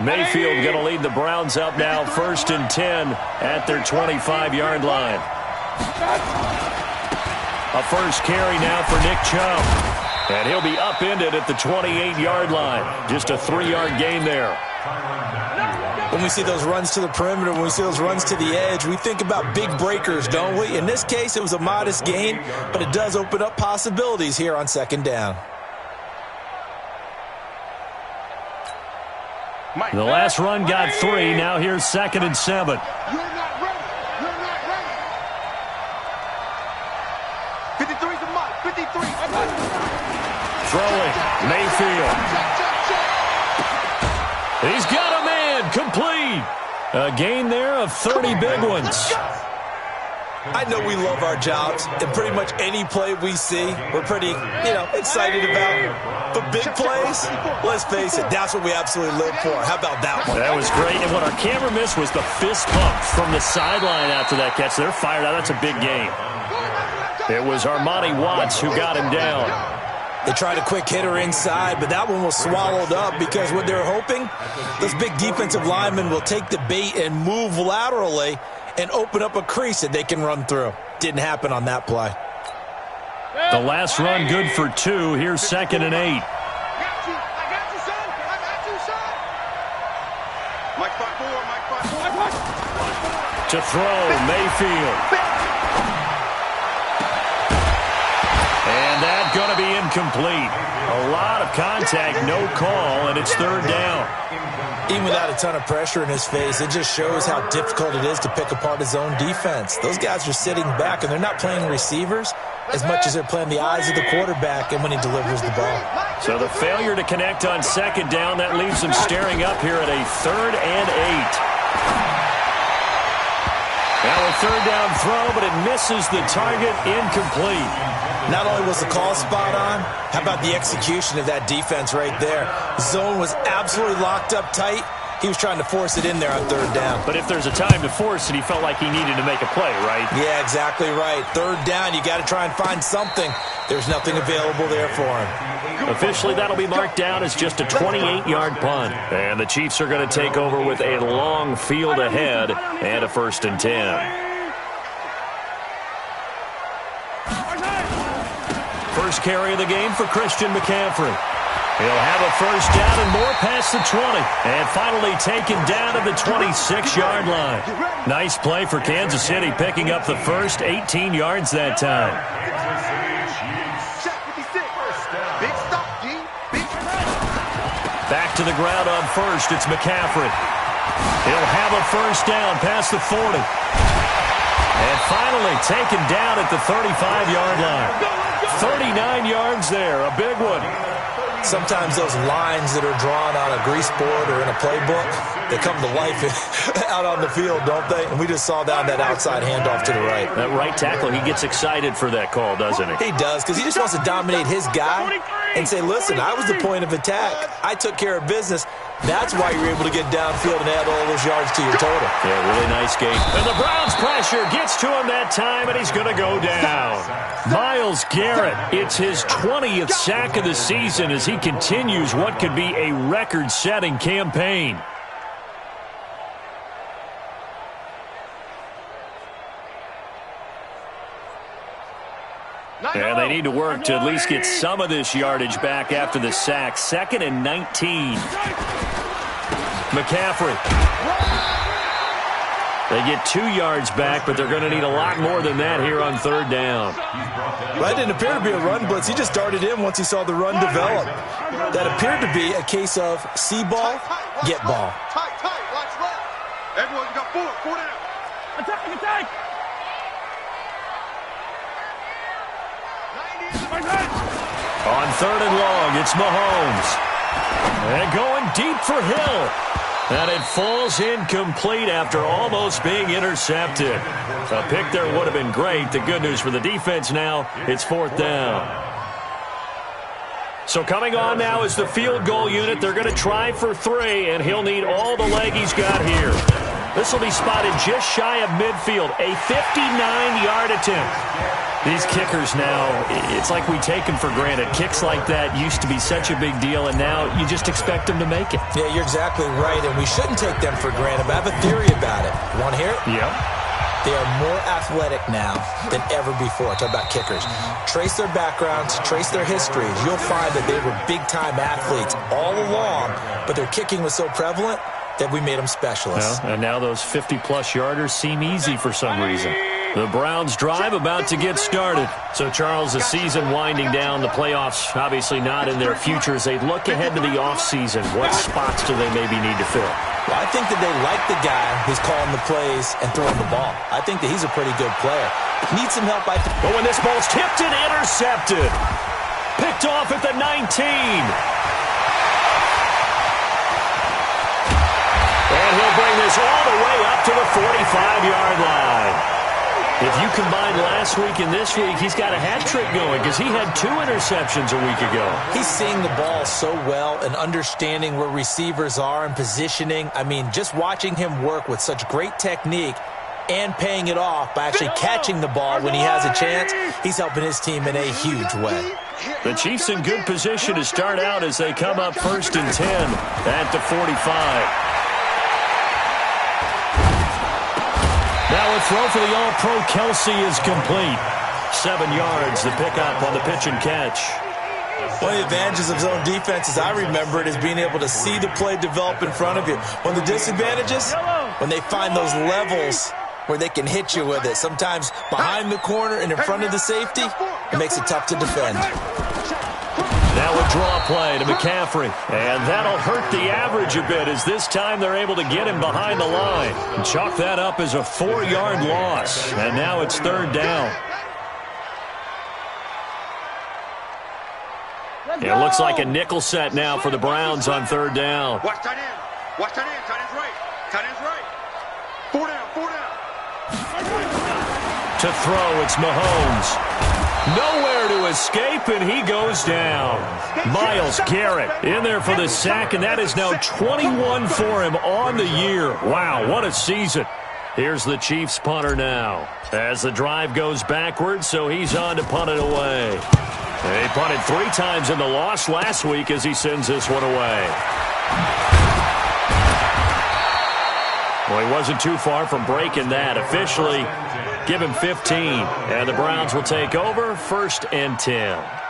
Mayfield going to lead the Browns up now, 1st and 10 at their 25-yard line. A first carry now for Nick Chubb. And he'll be upended at the 28-yard line. Just a 3-yard gain there. When we see those runs to the perimeter, when we see those runs to the edge, we think about big breakers, don't we? In this case, it was a modest gain, but it does open up possibilities here on 2nd down. The last run got 3. Now here's 2nd and 7. You're not ready. You're not ready. 53's a mark. 53. Throwing. Mayfield. He's got a man. Complete. A gain there of 30 big ones. I know we love our jobs, and pretty much any play we see, we're pretty, excited about. But big plays, let's face it, that's what we absolutely live for. How about that one? That was great, and what our camera missed was the fist pump from the sideline after that catch. They're fired out. That's a big game. It was Armani Watts who got him down. They tried a quick hitter inside, but that one was swallowed up because what they're hoping, those big defensive linemen will take the bait and move laterally and open up a crease that they can run through. Didn't happen on that play. The last run good for 2. Here's 2nd and 8. I got you, son. I got you, son. Mike 5-4, Mike 5-4. To throw, Mayfield. And that's going to be incomplete. A lot of contact, no call, and it's 3rd down. Even without a ton of pressure in his face, it just shows how difficult it is to pick apart his own defense. Those guys are sitting back, and they're not playing receivers as much as they're playing the eyes of the quarterback and when he delivers the ball. So the failure to connect on 2nd down, that leaves them staring up here at a 3rd and 8. Now a 3rd down throw, but it misses the target, incomplete. Not only was the call spot on, how about the execution of that defense right there? Zone was absolutely locked up tight. He was trying to force it in there on 3rd down. But if there's a time to force it, he felt like he needed to make a play, right? Yeah, exactly right. 3rd down, you got to try and find something. There's nothing available there for him. Officially, that'll be marked down as just a 28-yard punt. And the Chiefs are going to take over with a long field ahead and a 1st and 10. First carry of the game for Christian McCaffrey. He'll have a 1st down and more past the 20. And finally taken down at the 26-yard line. Nice play for Kansas City, picking up the first 18 yards that time. Back to the ground on 1st. It's McCaffrey. He'll have a 1st down past the 40. And finally taken down at the 35-yard line. 39 yards there, a big one. Sometimes those lines that are drawn on a grease board or in a playbook, they come to life out on the field, don't they? And we just saw that outside handoff to the right. That right tackle, he gets excited for that call, doesn't he? He does, because he just wants to dominate his guy and say, listen, I was the point of attack. I took care of business. That's why you're able to get downfield and add all those yards to your total. Yeah, really nice game. And the Browns pressure gets to him that time, and he's going to go down. Myles Garrett, it's his 20th sack of the season as he continues what could be a record-setting campaign. And they need to work to at least get some of this yardage back after the sack. 2nd and 19. McCaffrey. They get 2 yards back, but they're going to need a lot more than that here on 3rd down. Well, that didn't appear to be a run blitz. He just darted in once he saw the run develop. That appeared to be a case of see ball, get ball. Tight, watch left. Everyone got 4 down. Attack. On 3rd and long, it's Mahomes. And going deep for Hill. And it falls incomplete after almost being intercepted. A pick there would have been great. The good news for the defense now, it's 4th down. So coming on now is the field goal unit. They're going to try for 3, and he'll need all the leg he's got here. This will be spotted just shy of midfield. A 59-yard attempt. These kickers now, it's like we take them for granted. Kicks like that used to be such a big deal, and now you just expect them to make it. Yeah, you're exactly right, and we shouldn't take them for granted, but I have a theory about it. You want to hear it? Yeah. They are more athletic now than ever before. Talk about kickers. Trace their backgrounds, trace their histories. You'll find that they were big-time athletes all along, but their kicking was so prevalent that we made them specialists. Well, and now those 50-plus yarders seem easy for some reason. The Browns' drive about to get started. So, Charles, the season winding down, the playoffs obviously not in their future. As they look ahead to the offseason, what spots do they maybe need to fill? Well, I think that they like the guy who's calling the plays and throwing the ball. I think that he's a pretty good player. Needs some help. But when this ball's tipped and intercepted. Picked off at the 19. And he'll bring this all the way up to the 45-yard line. If you combine last week and this week, he's got a hat trick going because he had 2 interceptions a week ago. He's seeing the ball so well and understanding where receivers are and positioning. I mean, just watching him work with such great technique and paying it off by actually catching the ball when he has a chance, he's helping his team in a huge way. The Chiefs in good position to start out as they come up 1st and 10 at the 45. Now a throw for the All-Pro Kelsey is complete. 7 yards, the pickup on the pitch and catch. One of the advantages of zone defense, as I remember it, is being able to see the play develop in front of you. One of the disadvantages, when they find those levels where they can hit you with it. Sometimes behind the corner and in front of the safety, it makes it tough to defend. Now a draw play to McCaffrey. And that'll hurt the average a bit as this time they're able to get him behind the line. And chalk that up as a 4-yard loss. And now it's 3rd down. It looks like a nickel set now for the Browns on 3rd down. Watch tight end. Watch tight end. Tight end's right. Tight end's right. 4 down. 4 down. To throw, it's Mahomes. Nowhere to escape, and he goes down. Myles Garrett in there for the sack, and that is now 21 for him on the year. Wow, what a season. Here's the Chiefs punter now. As the drive goes backwards, so he's on to punt it away. He punted 3 times in the loss last week as he sends this one away. Well, he wasn't too far from breaking that. Officially, give him 15. And the Browns will take over 1st and 10.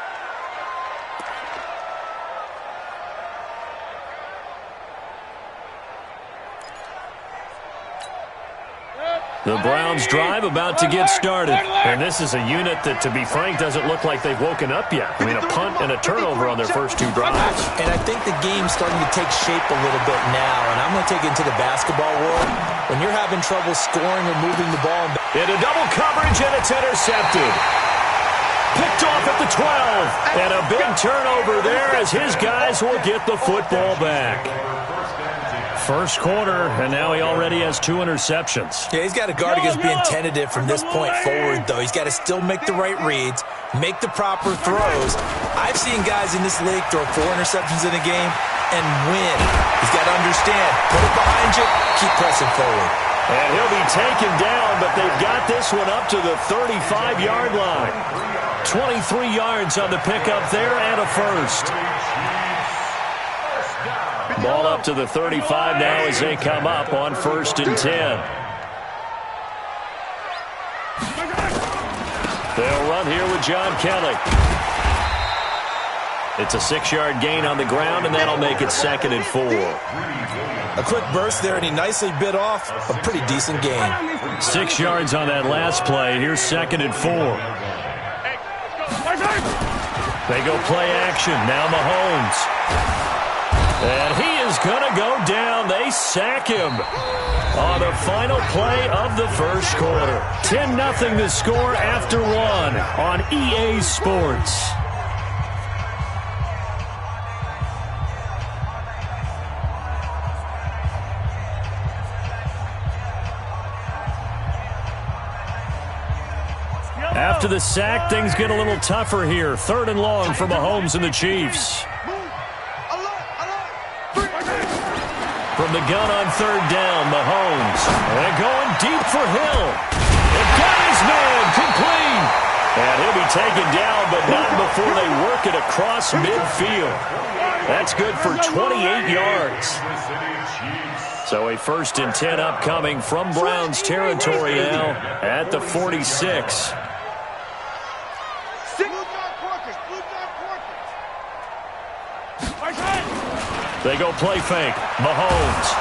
The Browns drive about to get started. And this is a unit that, to be frank, doesn't look like they've woken up yet. I mean, a punt and a turnover on their first 2 drives. And I think the game's starting to take shape a little bit now. And I'm going to take it into the basketball world. When you're having trouble scoring or moving the ball. Into double coverage, and it's intercepted. Picked off at the 12. And a big turnover there as his guys will get the football back. First quarter, and now he already has 2 interceptions. Yeah, he's got to guard against being tentative from this point forward, though. He's got to still make the right reads, make the proper throws. I've seen guys in this league throw 4 interceptions in a game and win. He's got to understand, put it behind you, keep pressing forward. And he'll be taken down, but they've got this one up to the 35-yard line. 23 yards on the pickup there and a first. Ball up to the 35 now as they come up on 1st and 10. They'll run here with John Kelly. It's a 6-yard gain on the ground, and that'll make it 2nd and 4. A quick burst there, and he nicely bit off a pretty decent gain. 6 yards on that last play. Here's 2nd and 4. They go play action. Now Mahomes. And he is going to go down. They sack him on the final play of the first quarter. 10-0 the score after 1 on EA Sports. After the sack, things get a little tougher here. 3rd and long for Mahomes and the Chiefs. From the gun on 3rd down, Mahomes. And going deep for Hill. It got his man complete. And be taken down, but not before they work it across midfield. That's good for 28 yards. So a 1st and 10 upcoming from Browns territory now at the 46. They go play fake. Mahomes.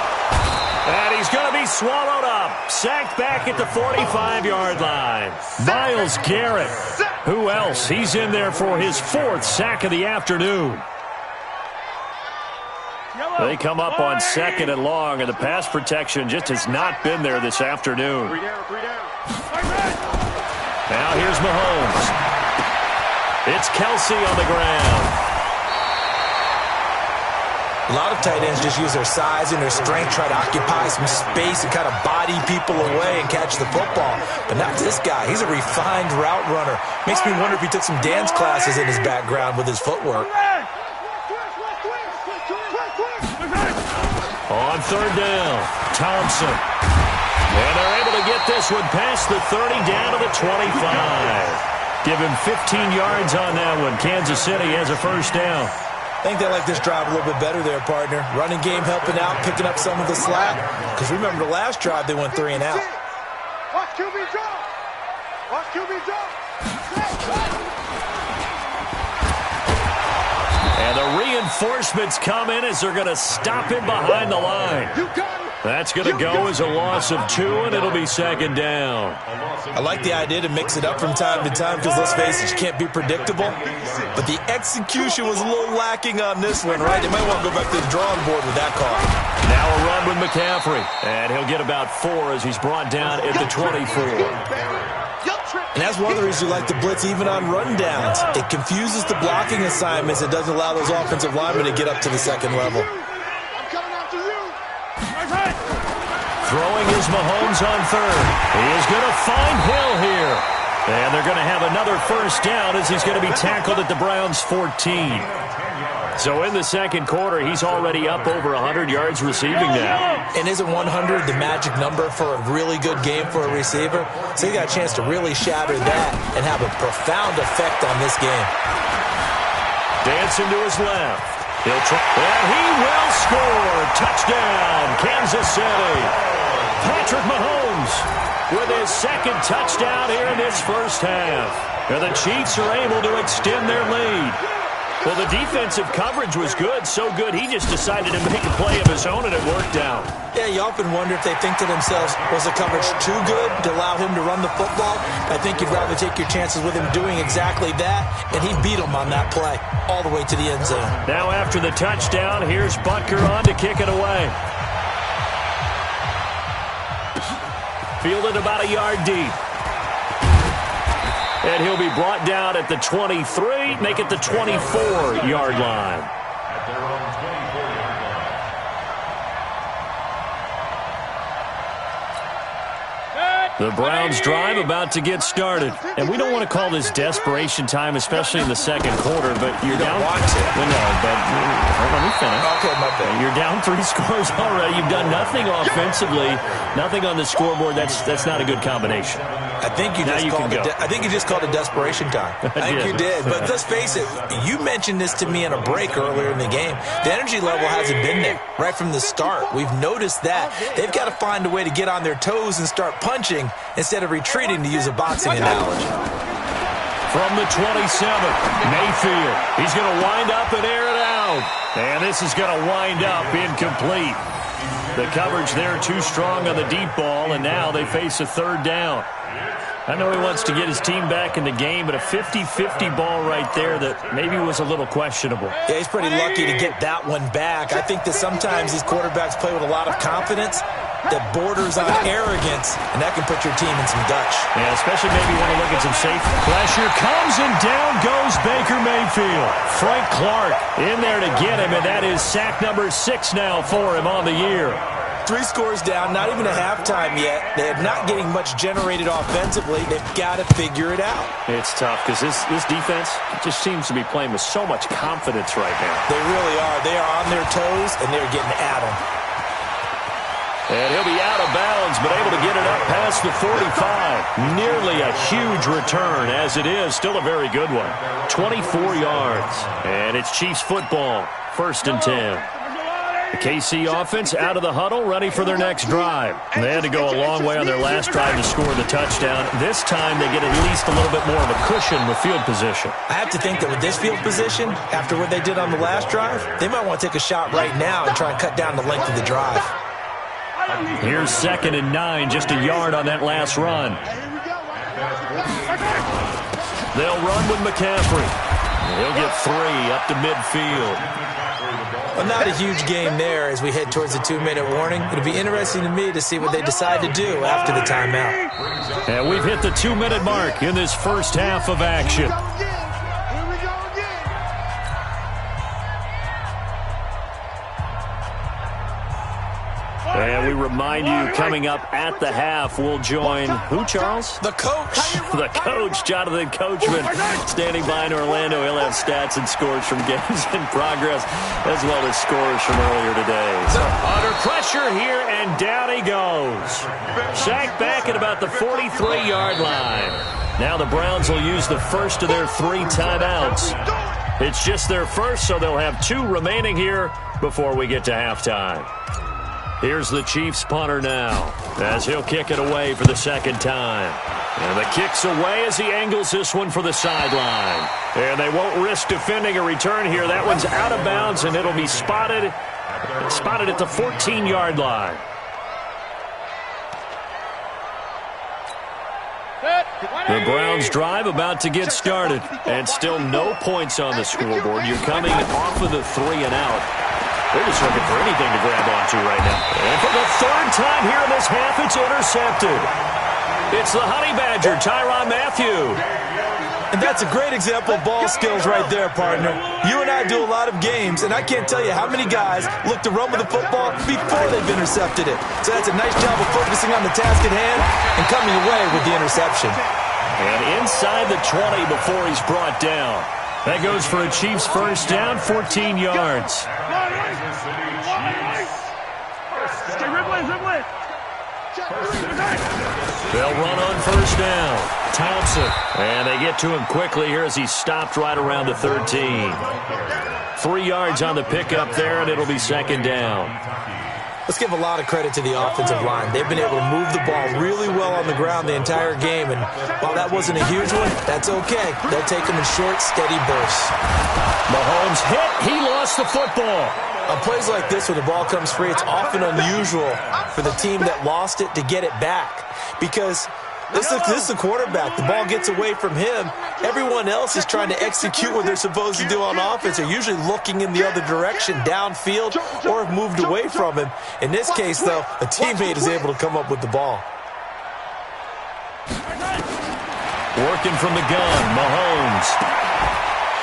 And he's going to be swallowed up. Sacked back at the 45-yard line. Myles Garrett. Who else? He's in there for his 4th sack of the afternoon. They come up on 2nd and long, and the pass protection just has not been there this afternoon. Now here's Mahomes. It's Kelsey on the ground. A lot of tight ends just use their size and their strength, try to occupy some space and kind of body people away and catch the football. But not this guy. He's a refined route runner. Makes me wonder if he took some dance classes in his background with his footwork. On 3rd down, Thompson. And they're able to get this one past the 30 down to the 25. Give him 15 yards on that one. Kansas City has a 1st down. I think they like this drive a little bit better there, partner. Running game helping out, picking up some of the slack. Because remember the last drive, they went 3 and out. Watch QB drop. Watch QB drop. And the reinforcements come in as they're going to stop him behind the line. You got it. That's going to go as a loss of 2, and it'll be 2nd down. I like the idea to mix it up from time to time because, let's face it, you can't be predictable. But the execution was a little lacking on this one, right? They might want to go back to the drawing board with that call. Now a run with McCaffrey. And he'll get about 4 as he's brought down at the 24. And that's one of the reasons you like to blitz even on run downs. It confuses the blocking assignments. It doesn't allow those offensive linemen to get up to the 2nd level. I'm coming after you. Throwing is Mahomes on 3rd. He is going to find Hill here. And they're going to have another 1st down as he's going to be tackled at the Browns' 14. So in the 2nd quarter, he's already up over 100 yards receiving now. And isn't 100 the magic number for a really good game for a receiver? So he got a chance to really shatter that and have a profound effect on this game. Dancing to his left. He'll try, and he will score. Touchdown, Kansas City. Patrick Mahomes with his 2nd touchdown here in this 1st half. And the Chiefs are able to extend their lead. Well, the defensive coverage was good, so good he just decided to make a play of his own, and it worked out. Yeah, you often wonder if they think to themselves, was the coverage too good to allow him to run the football? I think you'd rather take your chances with him doing exactly that, and he beat him on that play all the way to the end zone. Now after the touchdown, here's Butker on to kick it away. Fielded about a yard deep. And he'll be brought down at the 23, make it the 24-yard line. The Browns drive about to get started. And we don't want to call this desperation time, especially in the 2nd quarter, but you're down. Watch it. Well, no, but let me finish. Okay, my bad. You're down 3 scores already. You've done nothing offensively, nothing on the scoreboard. That's not a good combination. I think you just called it desperation time. I think you did. But let's face it, you mentioned this to me in a break earlier in the game. The energy level hasn't been there right from the start. We've noticed that. They've got to find a way to get on their toes and start punching instead of retreating, to use a boxing analogy. From the 27th, Mayfield. He's going to wind up and air it out. And this is going to wind up incomplete. The coverage there too strong on the deep ball, and now they face a 3rd down. I know he wants to get his team back in the game, but a 50-50 ball right there that maybe was a little questionable. Yeah, he's pretty lucky to get that one back. I think that sometimes these quarterbacks play with a lot of confidence that borders on arrogance, and that can put your team in some Dutch. Yeah, especially maybe when you look at some safe. Pressure comes, and down goes Baker Mayfield. Frank Clark in there to get him, and that is sack number 6 now for him on the year. 3 scores down, not even a halftime yet. They're not getting much generated offensively. They've got to figure it out. It's tough because this defense just seems to be playing with so much confidence right now. They really are. They are on their toes, and they're getting at them. And he'll be out of bounds, but able to get it up past the 45. Nearly a huge return. As it is, still a very good one. 24 yards. And it's Chiefs football. 1st and 10. The KC offense out of the huddle, ready for their next drive. They had to go a long way on their last drive to score the touchdown. This time they get at least a little bit more of a cushion with field position. I have to think that with this field position, after what they did on the last drive, they might want to take a shot right now and try and cut down the length of the drive. Here's 2nd and 9, just a yard on that last run. They'll run with McCaffrey. He'll get 3 up to midfield. Well, not a huge game there as we head towards the 2-minute warning. It'll be interesting to me to see what they decide to do after the timeout. And we've hit the 2-minute mark in this first half of action. And we remind you, coming up at the half, we'll join who, Charles? The coach. The coach, Jonathan Coachman, standing by in Orlando. He'll have stats and scores from games in progress, as well as scores from earlier today. So under pressure here, and down he goes. Sacked back at about the 43-yard line. Now the Browns will use the first of their 3 timeouts. It's just their first, so they'll have 2 remaining here before we get to halftime. Here's the Chiefs punter now, as he'll kick it away for the 2nd time. And the kick's away as he angles this one for the sideline. And they won't risk defending a return here. That one's out of bounds, and it'll be spotted at the 14-yard line. The Browns drive about to get started, and still no points on the scoreboard. You're coming off of the 3 and out. They're just looking for anything to grab onto right now. And for the 3rd time here in this half, it's intercepted. It's the Honey Badger, Tyrann Mathieu. And that's a great example of ball skills right there, partner. You and I do a lot of games, and I can't tell you how many guys look to run with the football before they've intercepted it. So that's a nice job of focusing on the task at hand and coming away with the interception. And inside the 20 before he's brought down. That goes for a Chiefs first down, 14 yards. They'll run on first down. Thompson. And they get to him quickly here as he stopped right around the 13. 3 yards on the pickup there, and it'll be 2nd down. Let's give a lot of credit to the offensive line. They've been able to move the ball really well on the ground the entire game, and while that wasn't a huge one, that's okay. They'll take them in short, steady bursts. Mahomes hit. He lost the football. On plays like this where the ball comes free, it's often unusual for the team that lost it to get it back because this is the quarterback. The ball gets away from him. Everyone else is trying to execute what they're supposed to do on offense. They're usually looking in the other direction, downfield, or have moved away from him. In this case, though, a teammate is able to come up with the ball. Working from the gun, Mahomes.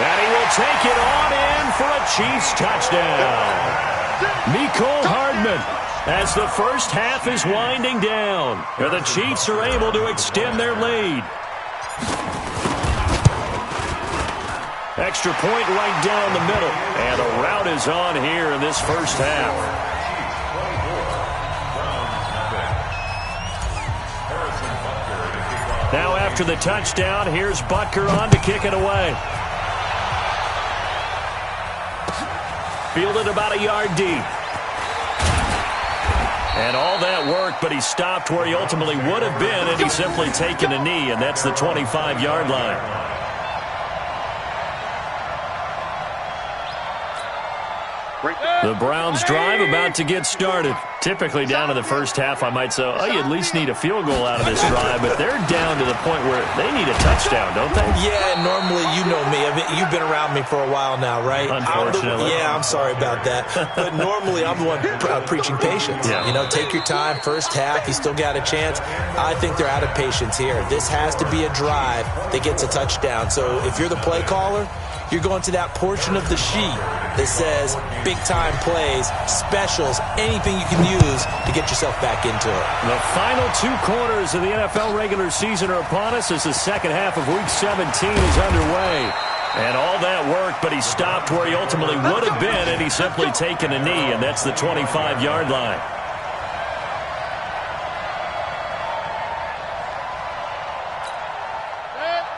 And he will take it on in for a Chiefs touchdown. Mecole Hardman. As the first half is winding down, the Chiefs are able to extend their lead. Extra point right down the middle, and the route is on here in this first half. Now after the touchdown, here's Butker on to kick it away. Fielded about a yard deep. And all that work, but he stopped where he ultimately would have been, and he's simply taken a knee, and that's the 25-yard line. The Browns drive about to get started. Typically down to the first half, I might say, oh, you at least need a field goal out of this drive, but they're down to the point where they need a touchdown, don't they? Yeah, normally, you know me. I mean, you've been around me for a while now, right? Unfortunately. I'm sorry about that. But normally, I'm the one preaching patience. Yeah. You know, take your time, first half, you still got a chance. I think they're out of patience here. This has to be a drive that gets a touchdown. So if you're the play caller, you're going to that portion of the sheet that says big-time plays, specials, anything you can use to get yourself back into it. The final 2 quarters of the NFL regular season are upon us as the second half of Week 17 is underway. And all that work, but he stopped where he ultimately would have been, and he's simply taken a knee, and that's the 25-yard line.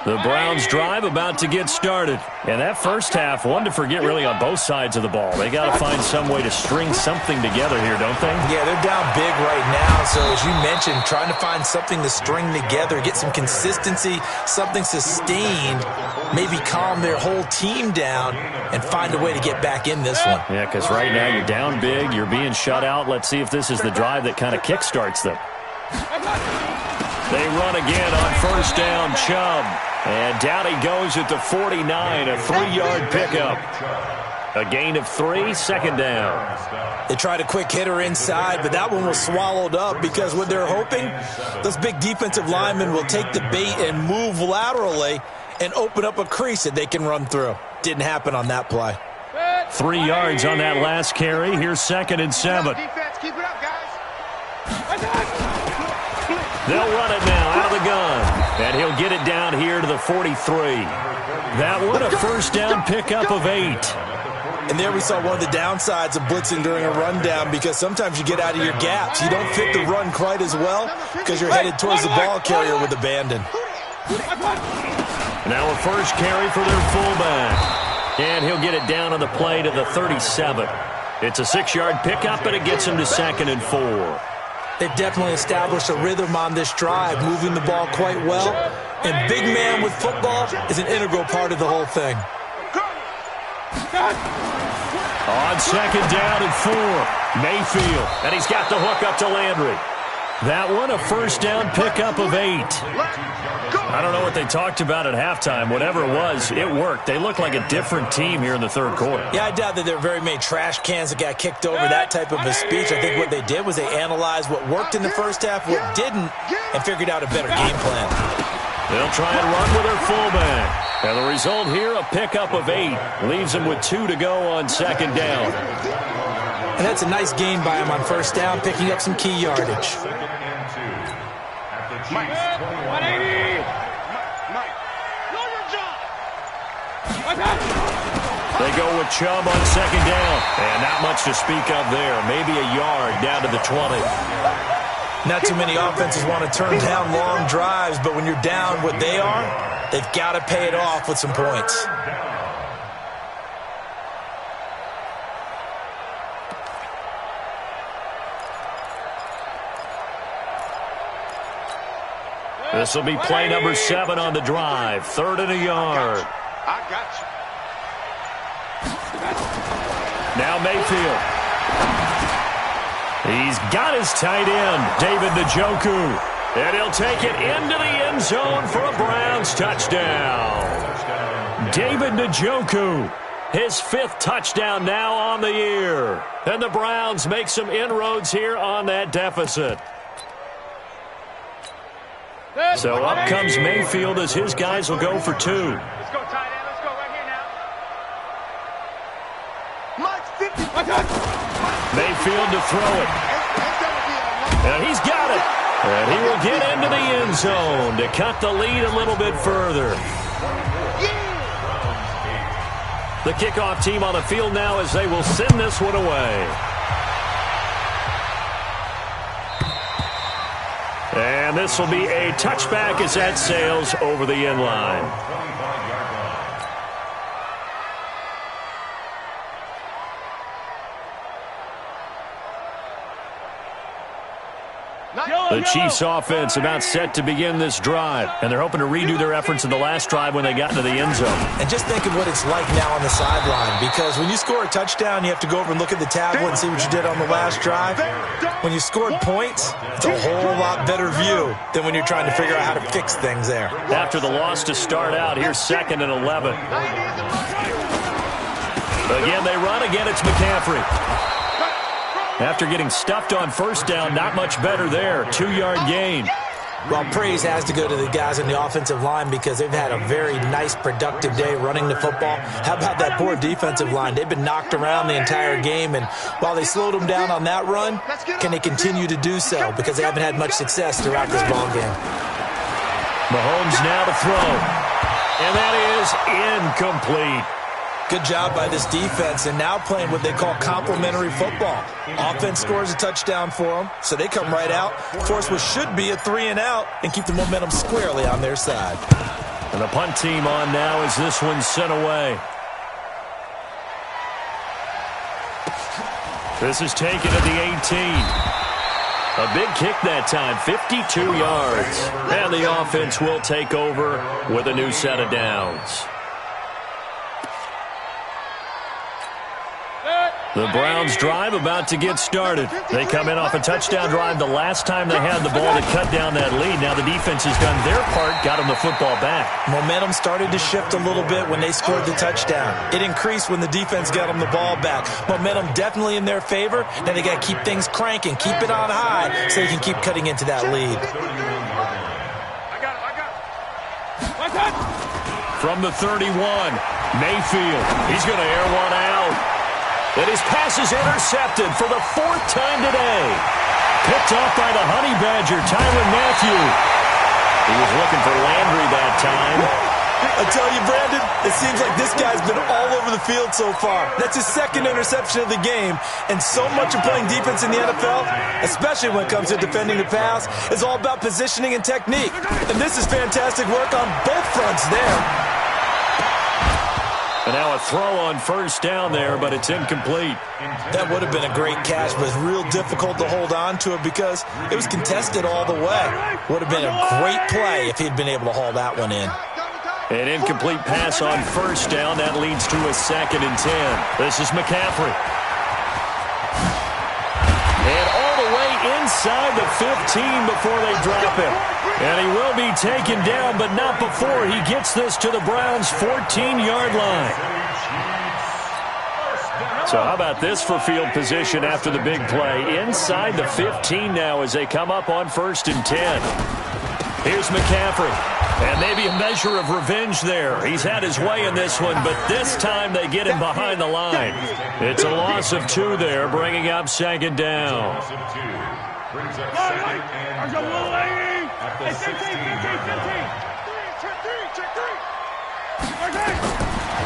The Browns drive about to get started. And that first half, one to forget really on both sides of the ball. They got to find some way to string something together here, don't they? Yeah, they're down big right now. So as you mentioned, trying to find something to string together, get some consistency, something sustained, maybe calm their whole team down and find a way to get back in this one. Yeah, because right now you're down big, you're being shut out. Let's see if this is the drive that kind of kickstarts them. They run again on first down, Chubb. And down he goes at the 49, a 3-yard pickup. A gain of 3, second down. They tried a quick hitter inside, but that one was swallowed up because what they're hoping, those big defensive linemen will take the bait and move laterally and open up a crease that they can run through. Didn't happen on that play. 3 yards on that last carry. Here's second and 7. Defense, keep it up, guys. They'll run it now out of the gun. And he'll get it down here to the 43. That one a first down pickup of 8. And there we saw one of the downsides of blitzing during a rundown because sometimes you get out of your gaps. You don't fit the run quite as well because you're headed towards the ball carrier with abandon. Now a first carry for their fullback. And he'll get it down on the play to the 37. It's a 6-yard pickup, and it gets him to second and 4. They've definitely established a rhythm on this drive, moving the ball quite well. And big man with football is an integral part of the whole thing. On second down and 4, Mayfield. And he's got the hook up to Landry. That one a first down pickup of 8. I don't know what they talked about at halftime. Whatever it was, it worked. They look like a different team here in the third quarter. Yeah, I doubt that there were very many trash cans that got kicked over, that type of a speech. I think what they did was they analyzed what worked in the first half, what didn't, and figured out a better game plan. They'll try and run with their fullback. And the result here, a pickup of 8. Leaves them with 2 to go on second down. And that's a nice gain by him on first down, picking up some key yardage. Mike, 180. Mike, know your job. They go with Chubb on second down. And not much to speak of there. Maybe a yard down to the 20. Not too many offenses want to turn down long drives, but when you're down what they are, they've got to pay it off with some points. This will be play number 7 on the drive. 3rd and a yard. I got you. Now Mayfield. He's got his tight end, David Njoku. And he'll take it into the end zone for a Browns touchdown. David Njoku, his 5th touchdown now on the year. And the Browns make some inroads here on that deficit. So up comes Mayfield as his guys will go for 2. Let's go, tight end. Let's go right here now. Mike, 50. Mayfield to throw it. And he's got it. And he will get into the end zone to cut the lead a little bit further. The kickoff team on the field now as they will send this one away. And this will be a touchback as that sails over the end line. The Chiefs offense about set to begin this drive, and they're hoping to redo their efforts in the last drive when they got into the end zone. And just think of what it's like now on the sideline, because when you score a touchdown, you have to go over and look at the tablet and see what you did on the last drive. When you scored points, it's a whole lot better view than when you're trying to figure out how to fix things there. After the loss to start out, here's 2nd and 11. Again, they run. Again, it's McCaffrey. After getting stuffed on first down, not much better there. 2-yard gain. Well, praise has to go to the guys on the offensive line because they've had a very nice, productive day running the football. How about that poor defensive line? They've been knocked around the entire game, and while they slowed them down on that run, can they continue to do so? Because they haven't had much success throughout this ball game. Mahomes now to throw. And that is incomplete. Good job by this defense, and now playing what they call complementary football. Offense scores a touchdown for them, so they come right out, force what should be a 3-and-out, and keep the momentum squarely on their side. And the punt team on now as this one's sent away. This is taken at the 18. A big kick that time, 52 yards. And the offense will take over with a new set of downs. The Browns drive about to get started. They come in off a touchdown drive the last time they had the ball to cut down that lead. Now the defense has done their part, got them the football back. Momentum started to shift a little bit when they scored the touchdown. It increased when the defense got them the ball back. Momentum definitely in their favor. Now they got to keep things cranking, keep it on high so they can keep cutting into that lead. From the 31, Mayfield. He's going to air one out. And his pass is intercepted for the 4th time today. Picked off by the Honey Badger, Tyrann Mathieu. He was looking for Landry that time. I tell you, Brandon, it seems like this guy's been all over the field so far. That's his 2nd interception of the game. And so much of playing defense in the NFL, especially when it comes to defending the pass, is all about positioning and technique. And this is fantastic work on both fronts there. And now a throw on first down there, but it's incomplete. That would have been a great catch, but it's real difficult to hold on to it because it was contested all the way. Would have been a great play if he'd been able to haul that one in. An incomplete pass on first down. That leads to a 2nd and 10. This is McCaffrey. And all the way inside the 15 before they drop him. And he will be taken down, but not before he gets this to the Browns' 14-yard line. So how about this for field position after the big play? Inside the 15 now as they come up on 1st and 10. Here's McCaffrey. And maybe a measure of revenge there. He's had his way in this one, but this time they get him behind the line. It's a loss of 2 there, bringing up 2nd down.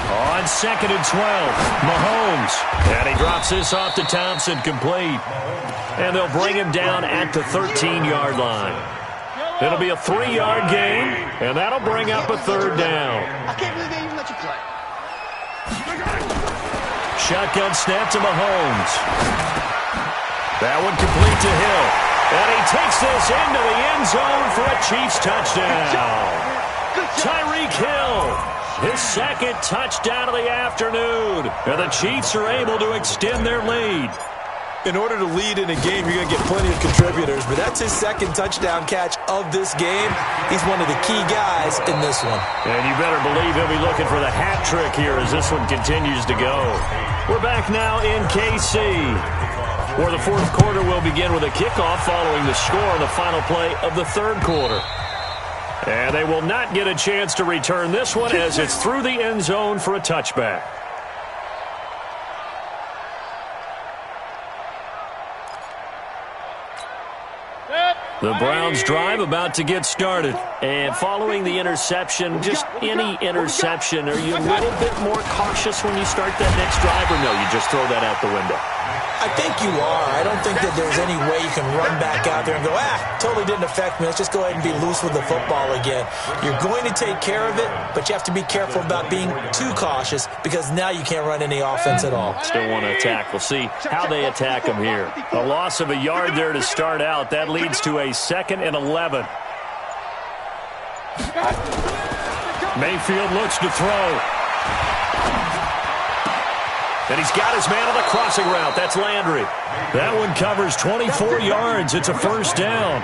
On 2nd and 12, Mahomes. And he drops this off to Thompson, complete. And they'll bring him down at the 13-yard line. It'll be a 3-yard gain, and that'll bring up a 3rd down. I can't believe they even let you play. Shotgun snap to Mahomes. That one complete to Hill. And he takes this into the end zone for a Chiefs touchdown. Tyreek Hill, his 2nd touchdown of the afternoon. And the Chiefs are able to extend their lead. In order to lead in a game, you're going to get plenty of contributors, but that's his 2nd touchdown catch of this game. He's one of the key guys in this one. And you better believe he'll be looking for the hat trick here as this one continues to go. We're back now in KC, where the 4th quarter will begin with a kickoff following the score on the final play of the 3rd quarter. And they will not get a chance to return this one as it's through the end zone for a touchback. The Browns drive about to get started. And following the interception, just any interception, are you a little bit more cautious when you start that next drive, or no, you just throw that out the window? I think you are. I don't think that there's any way you can run back out there and go, totally didn't affect me. Let's just go ahead and be loose with the football again. You're going to take care of it, but you have to be careful about being too cautious because now you can't run any offense at all. Still want to attack. We'll see how they attack them here. A loss of a yard there to start out. That leads to a 2nd and 11. Mayfield looks to throw. And he's got his man on the crossing route. That's Landry. That one covers 24 yards. It's a 1st down.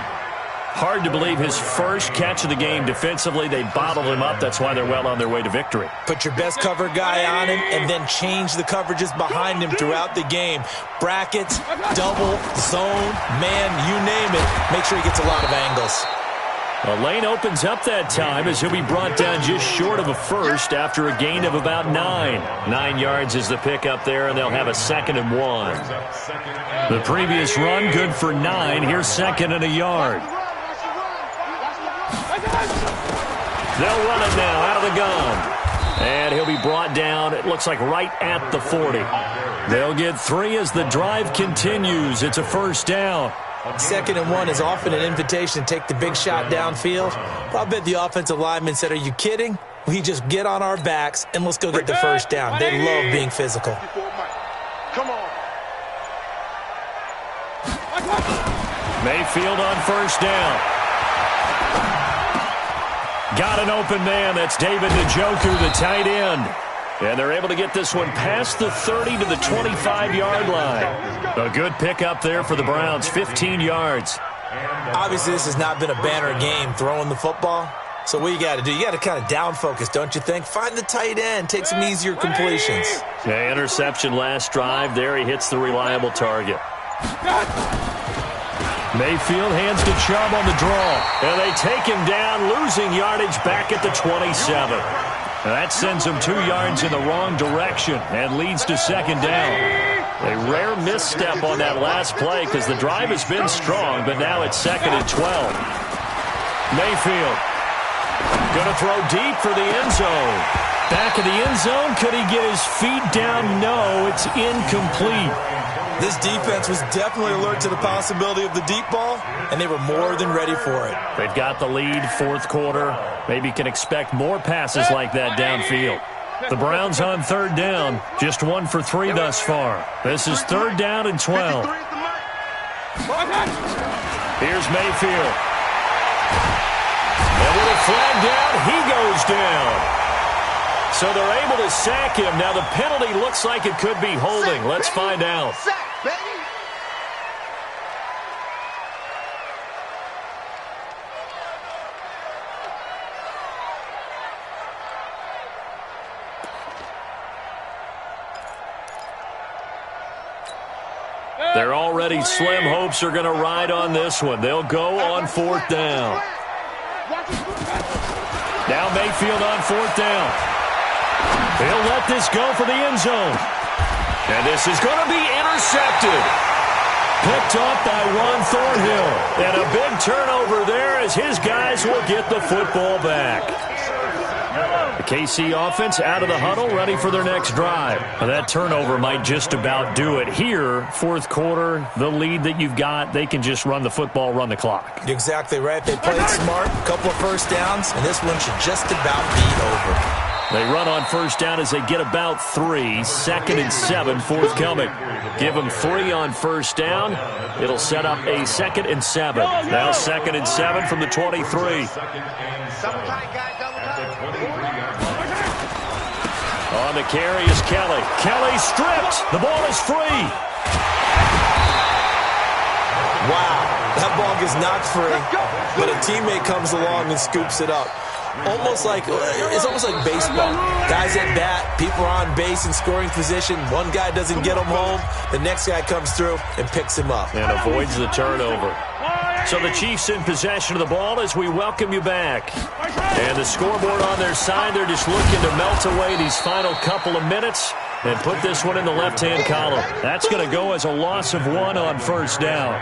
Hard to believe his first catch of the game defensively. They bottled him up. That's why they're well on their way to victory. Put your best cover guy on him and then change the coverages behind him throughout the game. Brackets, double, zone, man, you name it. Make sure he gets a lot of angles. A lane opens up that time as he'll be brought down just short of a 1st after a gain of about 9. 9 yards is the pickup there, and they'll have a 2nd and 1. The previous run, good for 9. Here's 2nd and a yard. They'll run it now out of the gun. And he'll be brought down, it looks like right at the 40. They'll get 3 as the drive continues. It's a 1st down. 2nd and 1 is often an invitation to take the big shot downfield. But I bet the offensive lineman said, are you kidding? We just get on our backs and let's go get the first down. They love being physical. Come on. Mayfield on first down. Got an open man. That's David Njoku, the tight end. And they're able to get this one past the 30 to the 25-yard line. A good pickup there for the Browns, 15 yards. Obviously, this has not been a banner game throwing the football. So what you got to do, you got to kind of down focus, don't you think? Find the tight end, take some easier completions. Yeah, interception last drive. There he hits the reliable target. Mayfield hands to Chubb on the draw. And they take him down, losing yardage back at the 27. That sends him 2 yards in the wrong direction and leads to 2nd down. A rare misstep on that last play because the drive has been strong, but now it's 2nd and 12. Mayfield going to throw deep for the end zone. Back of the end zone. Could he get his feet down? No, it's incomplete. This defense was definitely alert to the possibility of the deep ball, and they were more than ready for it. They've got the lead, 4th quarter. Maybe can expect more passes like that downfield. The Browns on 3rd down, just 1 for 3 thus far. This is 3rd down and 12. Here's Mayfield. And with a flag down, he goes down. So they're able to sack him. Now the penalty looks like it could be holding. Let's find out. Their already slim hopes are going to ride on this one. They'll go on 4th down. Now Mayfield on 4th down. He'll let this go for the end zone. And this is going to be intercepted. Picked off by Juan Thornhill. And a big turnover there as his guys will get the football back. The KC offense out of the huddle, ready for their next drive. Well, that turnover might just about do it. Here, 4th quarter, the lead that you've got, they can just run the football, run the clock. You're exactly right. They played smart, a couple of first downs, and this one should just about be over. They run on first down as they get about 3. 2nd and 7 forthcoming. Give them 3 on first down. It'll set up a 2nd and 7. Now 2nd and 7 from the 23. On the carry is Kelly. Kelly stripped. The ball is free. Wow, that ball gets knocked free, but a teammate comes along and scoops it up. It's almost like baseball. Guys at bat, people are on base in scoring position. One guy doesn't get him home. The next guy comes through and picks him up. And avoids the turnover. So the Chiefs in possession of the ball as we welcome you back. And the scoreboard on their side, they're just looking to melt away these final couple of minutes and put this one in the left-hand column. That's going to go as a loss of 1 on first down.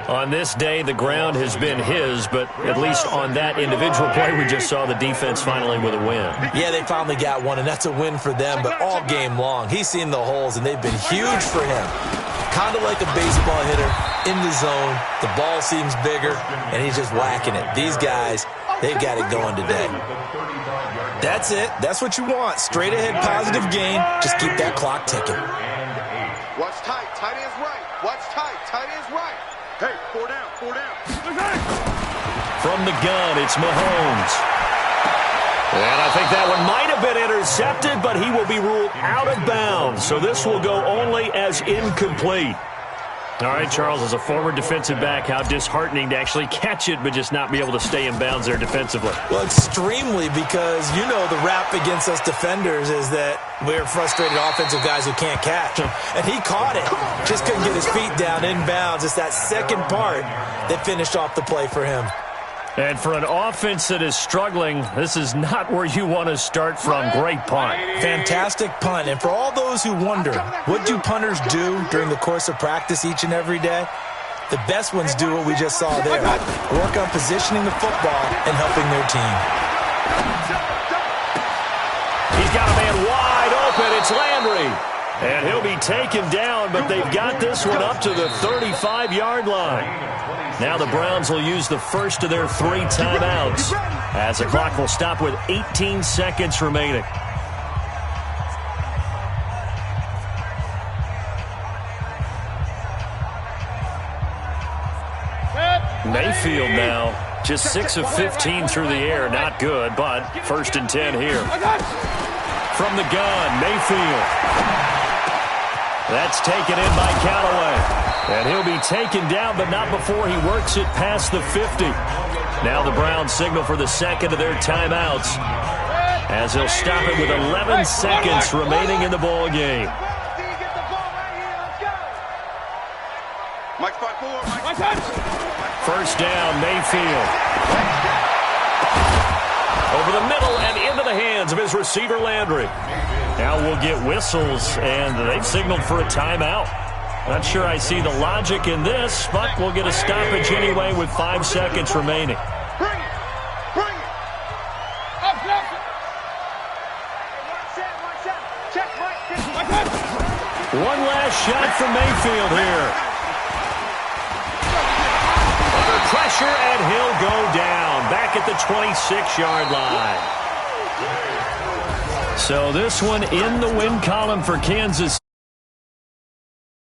On this day, the ground has been his, but at least on that individual play, we just saw the defense finally with a win. Yeah, they finally got one, and that's a win for them, but all game long, he's seen the holes, and they've been huge for him. Kind of like a baseball hitter, in the zone, the ball seems bigger, and he's just whacking it. These guys, they've got it going today. That's it. That's what you want. Straight ahead positive gain. Just keep that clock ticking. Watch tight. Tight end's right. Watch tight. Tight end's right. Hey, 4 down. 4 down. From the gun, it's Mahomes. And I think that one might have been intercepted, but he will be ruled out of bounds. So this will go only as incomplete. All right, Charles, as a former defensive back, how disheartening to actually catch it but just not be able to stay in bounds there defensively. Well, extremely, because you know the rap against us defenders is that we're frustrated offensive guys who can't catch. And he caught it. Just couldn't get his feet down in bounds. It's that second part that finished off the play for him. And for an offense that is struggling, this is not where you want to start from. Great punt. Fantastic punt. And for all those who wonder, what do punters do during the course of practice each and every day? The best ones do what we just saw there. Work on positioning the football and helping their team. He's got a man wide open. It's Landry. And he'll be taken down, but they've got this one up to the 35-yard line. Now the Browns will use the first of their 3 timeouts as the clock will stop with 18 seconds remaining. Mayfield now just 6 of 15 through the air. Not good, but 1st and 10 here. From the gun, Mayfield. That's taken in by Callaway. And he'll be taken down, but not before he works it past the 50. Now the Browns signal for the second of their timeouts as they'll stop it with 11 seconds remaining in the ball game. Mike, spot 4. First down, Mayfield. Over the middle and into the hands of his receiver, Landry. Now we'll get whistles, and they've signaled for a timeout. Not sure I see the logic in this, but we'll get a stoppage anyway with 5 seconds remaining. Bring it. Bring it. Up, up. Check, Mike. One last shot for Mayfield here. Under pressure, and he'll go down back at the 26-yard line. So this one in the win column for Kansas.